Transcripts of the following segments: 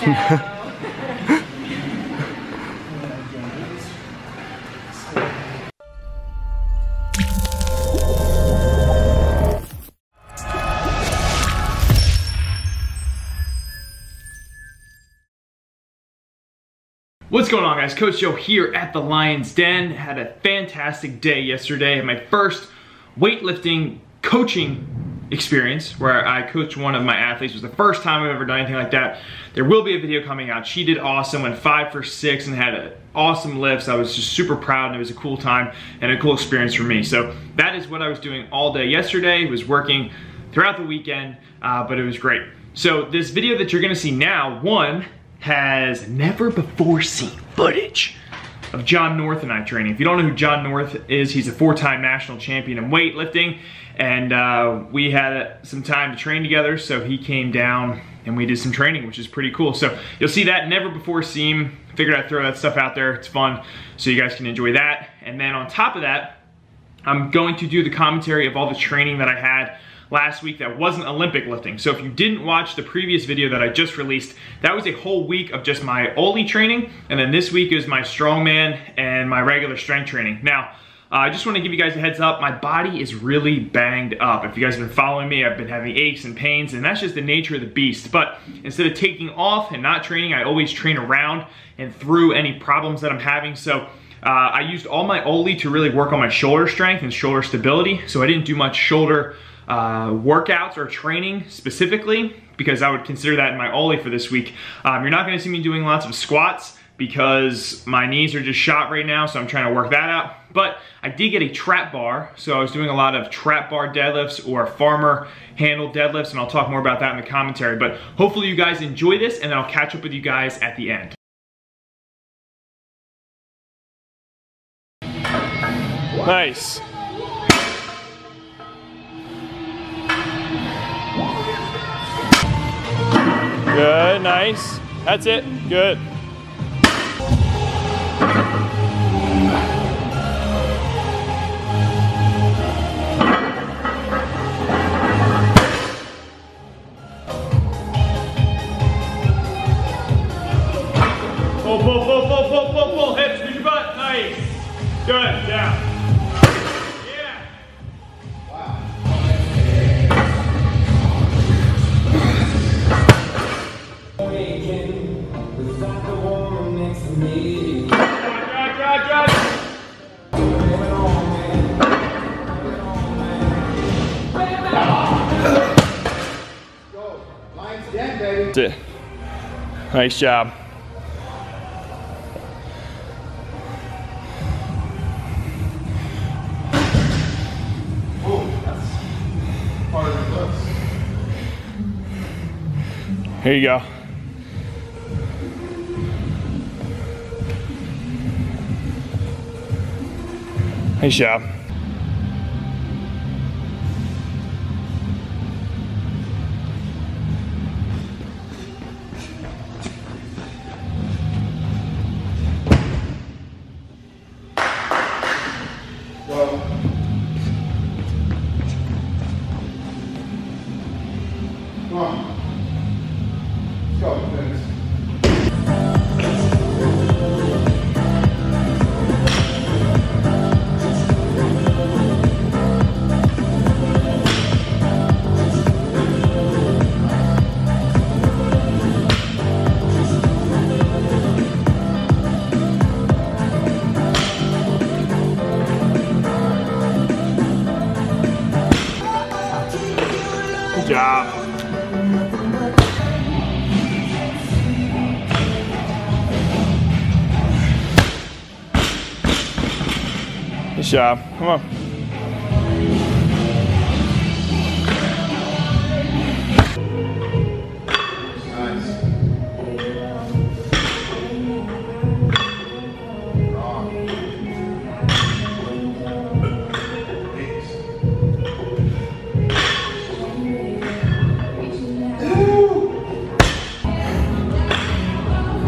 What's going on, guys? Coach Joe here at the Lions Den. Had a fantastic day yesterday. Had my first weightlifting coaching experience where I coached one of my athletes. It was the first time I've ever done anything like that. There will be a video coming out. She did awesome, went 5 for 6 and had awesome lifts. I was just super proud, and it was a cool time and a cool experience for me. So that is what I was doing all day yesterday. Was working throughout the weekend, but it was great. So this video that you're gonna see now, one, has never before seen footage of Jon North and I training. If you don't know who Jon North is, he's a 4-time national champion in weightlifting, and we had some time to train together, so he came down and we did some training, which is pretty cool. So you'll see that, never before seen. Figured I'd throw that stuff out there. It's fun, so you guys can enjoy that. And then on top of that, I'm going to do the commentary of all the training that I had last week that wasn't Olympic lifting. So if you didn't watch the previous video that I just released, that was a whole week of just my Oli training, and then this week is my strongman and my regular strength training. Now, I just want to give you guys a heads up, my body is really banged up. If you guys have been following me, I've been having aches and pains, and that's just the nature of the beast. But instead of taking off and not training, I always train around and through any problems that I'm having. So I used all my Oli to really work on my shoulder strength and shoulder stability. So I didn't do much shoulder workouts or training specifically, because I would consider that in my Oli for this week. You're not gonna see me doing lots of squats because my knees are just shot right now, so I'm trying to work that out. But I did get a trap bar, so I was doing a lot of trap bar deadlifts or farmer handle deadlifts, and I'll talk more about that in the commentary. But hopefully you guys enjoy this, and then I'll catch up with you guys at the end. Nice. Good, nice. That's it, good. Pull, hips, use your butt, nice. Good, down. That's it. Nice job. Here you go. Nice job. Good job. Good job. Come on.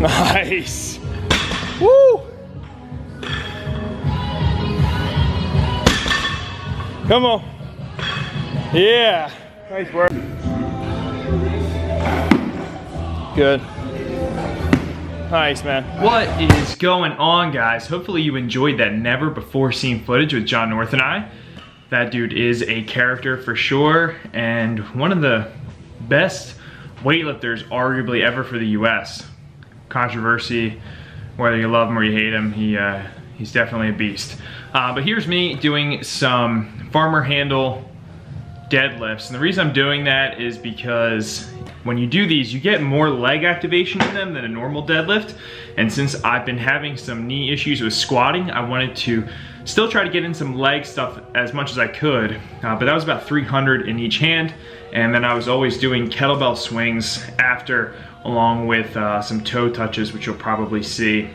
Nice. Woo! Come on. Yeah. Nice work. Good. Nice, man. What is going on, guys? Hopefully you enjoyed that never before seen footage with Jon North and I. That dude is a character for sure, and one of the best weightlifters arguably ever for the US. Controversy, whether you love him or you hate him, he's definitely a beast. But here's me doing some farmer handle deadlifts. And the reason I'm doing that is because when you do these, you get more leg activation in them than a normal deadlift. And since I've been having some knee issues with squatting, I wanted to still try to get in some leg stuff as much as I could. But that was about 300 in each hand. And then I was always doing kettlebell swings after, along with some toe touches, which you'll probably see.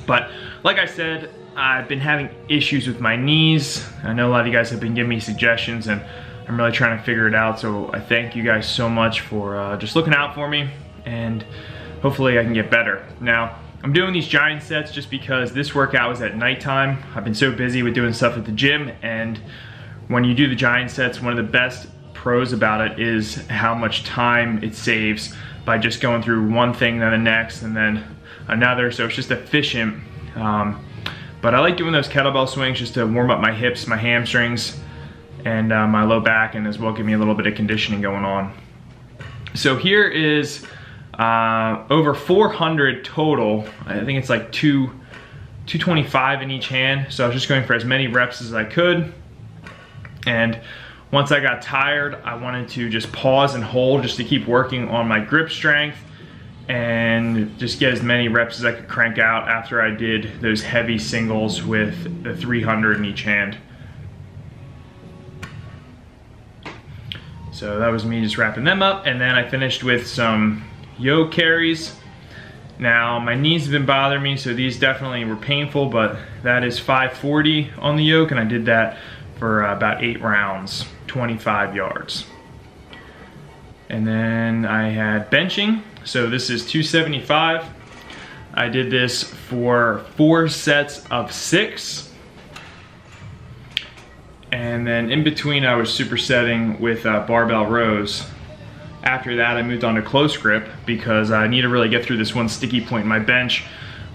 But like I said, I've been having issues with my knees. I know a lot of you guys have been giving me suggestions, and I'm really trying to figure it out. So I thank you guys so much for just looking out for me, and hopefully I can get better. Now, I'm doing these giant sets just because this workout was at nighttime. I've been so busy with doing stuff at the gym, and when you do the giant sets, one of the best pros about it is how much time it saves by just going through one thing, then the next, and then another. So it's just efficient. But I like doing those kettlebell swings just to warm up my hips, my hamstrings, and my low back, and as well give me a little bit of conditioning going on. So here is over 400 total. I think it's like 225 in each hand. So I was just going for as many reps as I could. And once I got tired, I wanted to just pause and hold just to keep working on my grip strength and just get as many reps as I could crank out after I did those heavy singles with the 300 in each hand. So that was me just wrapping them up, and then I finished with some yoke carries. Now my knees have been bothering me, so these definitely were painful, but that is 540 on the yoke, and I did that for about 8 rounds, 25 yards. And then I had benching. So this is 275. I did this for 4 sets of 6. And then in between I was supersetting with barbell rows. After that I moved on to close grip because I need to really get through this one sticky point in my bench,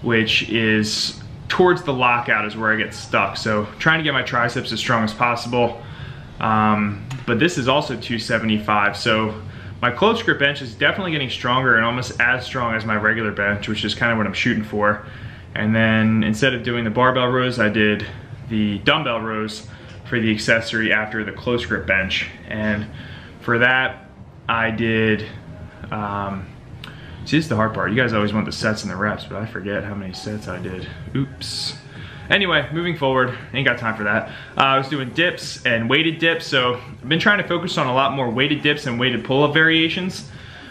which is towards the lockout is where I get stuck. So trying to get my triceps as strong as possible. But this is also 275. So my close grip bench is definitely getting stronger and almost as strong as my regular bench, which is kind of what I'm shooting for. And then instead of doing the barbell rows, I did the dumbbell rows for the accessory after the close grip bench. And for that, I did, see, this is the hard part. You guys always want the sets and the reps, but I forget how many sets I did. Oops. Anyway, moving forward, ain't got time for that. I was doing dips and weighted dips, so I've been trying to focus on a lot more weighted dips and weighted pull-up variations.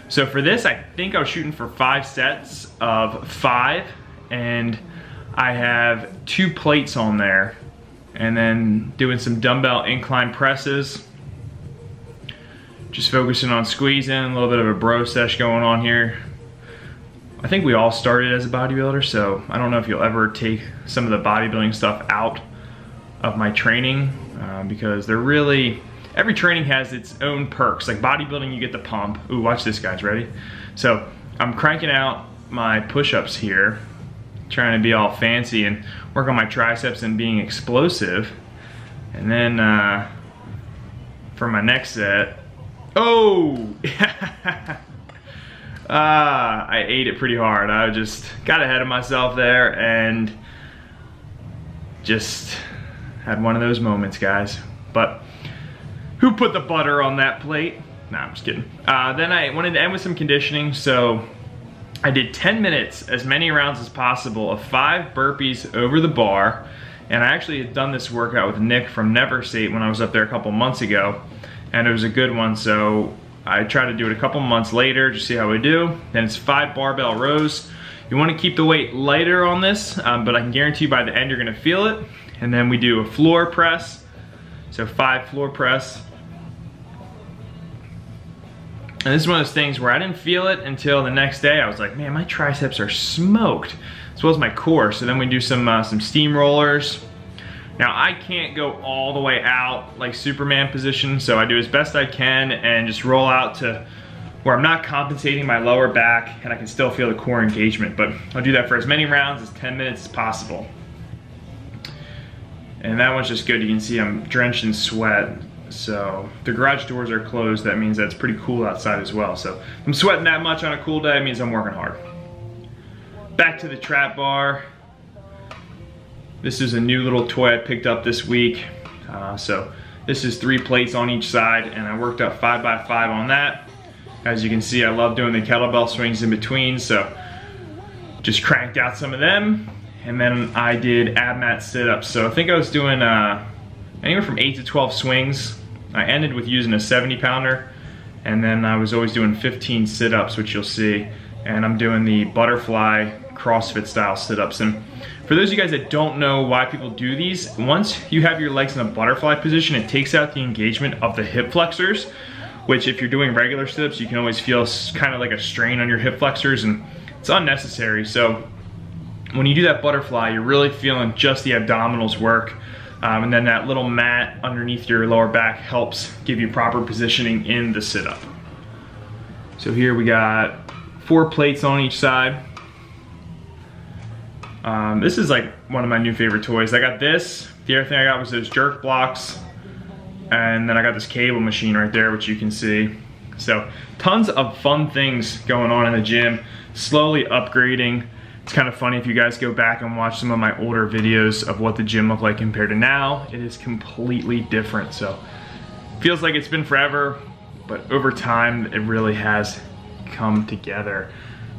So for this, I think I was shooting for 5 sets of 5, and I have 2 plates on there, and then doing some dumbbell incline presses. Just focusing on squeezing, a little bit of a bro sesh going on here. I think we all started as a bodybuilder, so I don't know if you'll ever take some of the bodybuilding stuff out of my training because they're really, every training has its own perks. Like bodybuilding, you get the pump. Ooh, watch this, guys, ready? So I'm cranking out my push-ups here, trying to be all fancy and work on my triceps and being explosive. And then for my next set, oh! I ate it pretty hard. I just got ahead of myself there and just had one of those moments, guys. But who put the butter on that plate? Nah, I'm just kidding. Then I wanted to end with some conditioning, so I did 10 minutes, as many rounds as possible, of 5 burpees over the bar. And I actually had done this workout with Nick from Never State when I was up there a couple months ago, and it was a good one, so I try to do it a couple months later, just see how we do. Then it's 5 barbell rows. You want to keep the weight lighter on this, but I can guarantee by the end you're going to feel it. And then we do a floor press, so 5 floor press. And this is one of those things where I didn't feel it until the next day. I was like, man, my triceps are smoked, as well as my core. So then we do some steam rollers. Now I can't go all the way out like Superman position, so I do as best I can and just roll out to where I'm not compensating my lower back and I can still feel the core engagement. But I'll do that for as many rounds as 10 minutes as possible. And that one's just good. You can see I'm drenched in sweat. So the garage doors are closed. That means that it's pretty cool outside as well. So if I'm sweating that much on a cool day, it means I'm working hard. Back to the trap bar. This is a new little toy I picked up this week. So this is 3 plates on each side, and I worked up 5x5 on that. As you can see, I love doing the kettlebell swings in between, so just cranked out some of them. And then I did ab mat sit-ups. So I think I was doing anywhere from 8 to 12 swings. I ended with using a 70-pounder, and then I was always doing 15 sit-ups, which you'll see. And I'm doing the butterfly CrossFit style sit-ups. And for those of you guys that don't know why people do these, once you have your legs in a butterfly position, it takes out the engagement of the hip flexors, which if you're doing regular sit-ups, you can always feel kind of like a strain on your hip flexors, and it's unnecessary. So when you do that butterfly, you're really feeling just the abdominals work. And then that little mat underneath your lower back helps give you proper positioning in the sit-up. So here we got 4 plates on each side. This is like one of my new favorite toys. I got this. The other thing I got was those jerk blocks. And then I got this cable machine right there, which you can see. So tons of fun things going on in the gym. Slowly upgrading. It's kind of funny if you guys go back and watch some of my older videos of what the gym looked like compared to now. It is completely different. So feels like it's been forever, but over time it really has come together.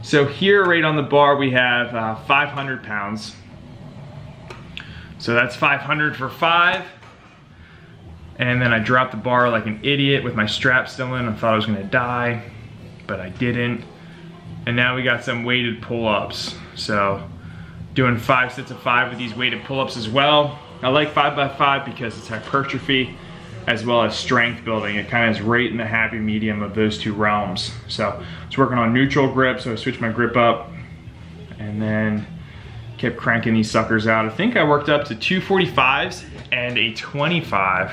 So here right on the bar we have 500 pounds. So that's 500 for 5. And then I dropped the bar like an idiot with my strap still in. I thought I was gonna die, but I didn't. And now we got some weighted pull-ups. So doing 5 sets of 5 with these weighted pull-ups as well. I like 5x5 because it's hypertrophy as well as strength building. It kind of is right in the happy medium of those 2 realms. So I was working on neutral grip, so I switched my grip up and then kept cranking these suckers out. I think I worked up to 2 45s and a 25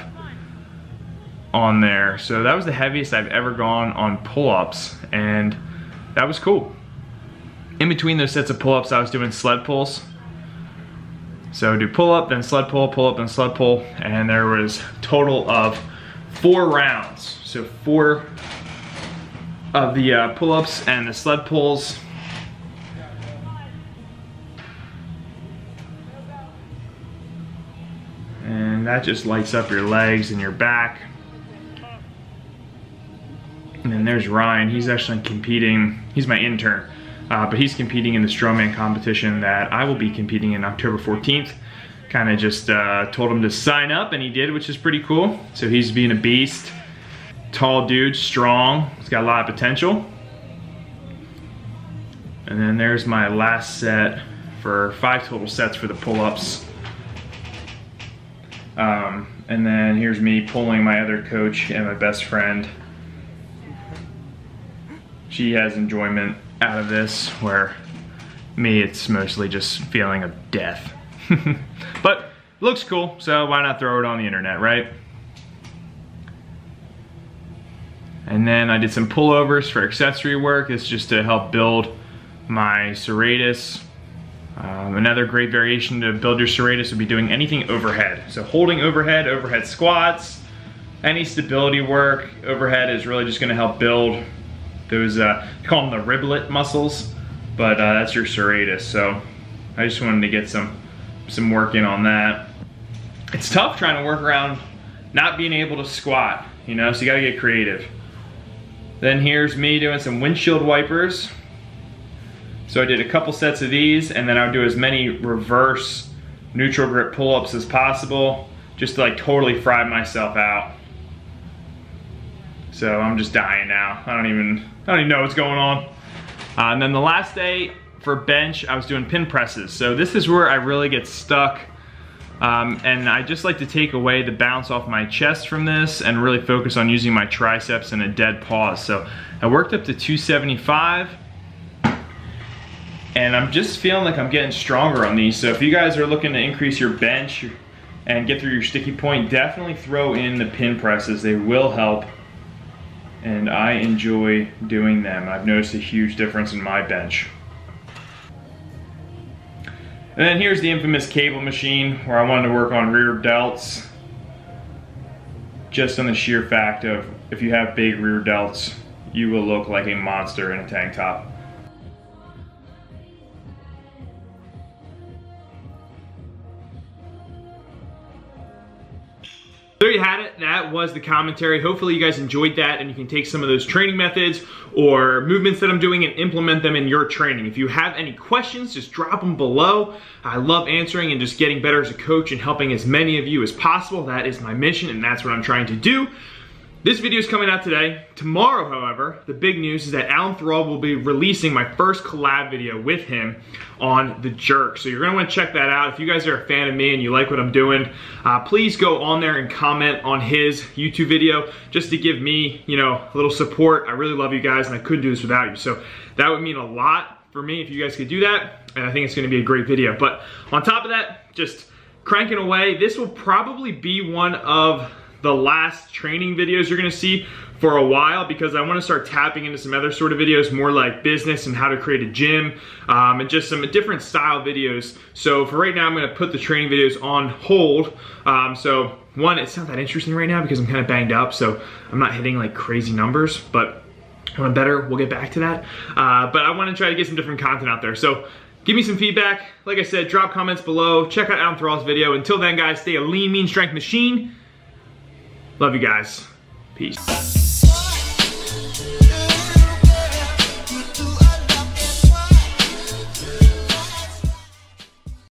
on there. So that was the heaviest I've ever gone on pull-ups, and that was cool. In between those sets of pull-ups, I was doing sled pulls. So do pull-up, then sled pull, pull-up, then sled pull, and there was a total of 4 rounds. So 4 of the pull-ups and the sled pulls. And that just lights up your legs and your back. And then there's Ryan. He's actually competing. He's my intern, but he's competing in the strongman competition that I will be competing in October 14th. Kind of just told him to sign up, and he did, which is pretty cool. So he's being a beast. Tall dude, strong. He's got a lot of potential. And then there's my last set for 5 total sets for the pull-ups. And then here's me pulling my other coach and my best friend. She has enjoyment out of this, where me, it's mostly just feeling of death. But it looks cool, so why not throw it on the internet, right? And then I did some pullovers for accessory work. It's just to help build my serratus. Another great variation to build your serratus would be doing anything overhead. So holding overhead, overhead squats, any stability work. Overhead is really just gonna help build those, you call them the riblet muscles, but that's your serratus. So I just wanted to get some work in on that. It's tough trying to work around not being able to squat, you know, so you gotta get creative. Then here's me doing some windshield wipers. So I did a couple sets of these, and then I would do as many reverse neutral grip pull-ups as possible, just to like totally fry myself out. So I'm just dying now. I don't even know what's going on. And then the last day for bench, I was doing pin presses. So this is where I really get stuck. And I just like to take away the bounce off my chest from this and really focus on using my triceps in a dead pause. So I worked up to 275. And I'm just feeling like I'm getting stronger on these. So if you guys are looking to increase your bench and get through your sticky point, definitely throw in the pin presses. They will help. and I enjoy doing them. I've noticed a huge difference in my bench. And then here's the infamous cable machine where I wanted to work on rear delts, just on the sheer fact of if you have big rear delts, you will look like a monster in a tank top. There you had it. That was the commentary. Hopefully you guys enjoyed that and you can take some of those training methods or movements that I'm doing and implement them in your training. If you have any questions, just drop them below. I love answering and just getting better as a coach and helping as many of you as possible. That is my mission and that's what I'm trying to do. This video is coming out today. Tomorrow, however, the big news is that Alan Thrall will be releasing my first collab video with him on the jerk. So you're gonna wanna check that out. If you guys are a fan of me and you like what I'm doing, please go on there and comment on his YouTube video just to give me, you know, a little support. I really love you guys and I couldn't do this without you. So that would mean a lot for me if you guys could do that. And I think it's gonna be a great video. But on top of that, just cranking away. This will probably be one of the last training videos you're gonna see for a while because I wanna start tapping into some other sort of videos, more like business and how to create a gym, and just some different style videos. So for right now, I'm gonna put the training videos on hold. So one, it's not that interesting right now because I'm kind of banged up, so I'm not hitting like crazy numbers, but when I'm better, we'll get back to that. But I wanna try to get some different content out there. So give me some feedback. Like I said, drop comments below. Check out Alan Thrall's video. Until then, guys, stay a lean, mean strength machine. Love you guys. Peace.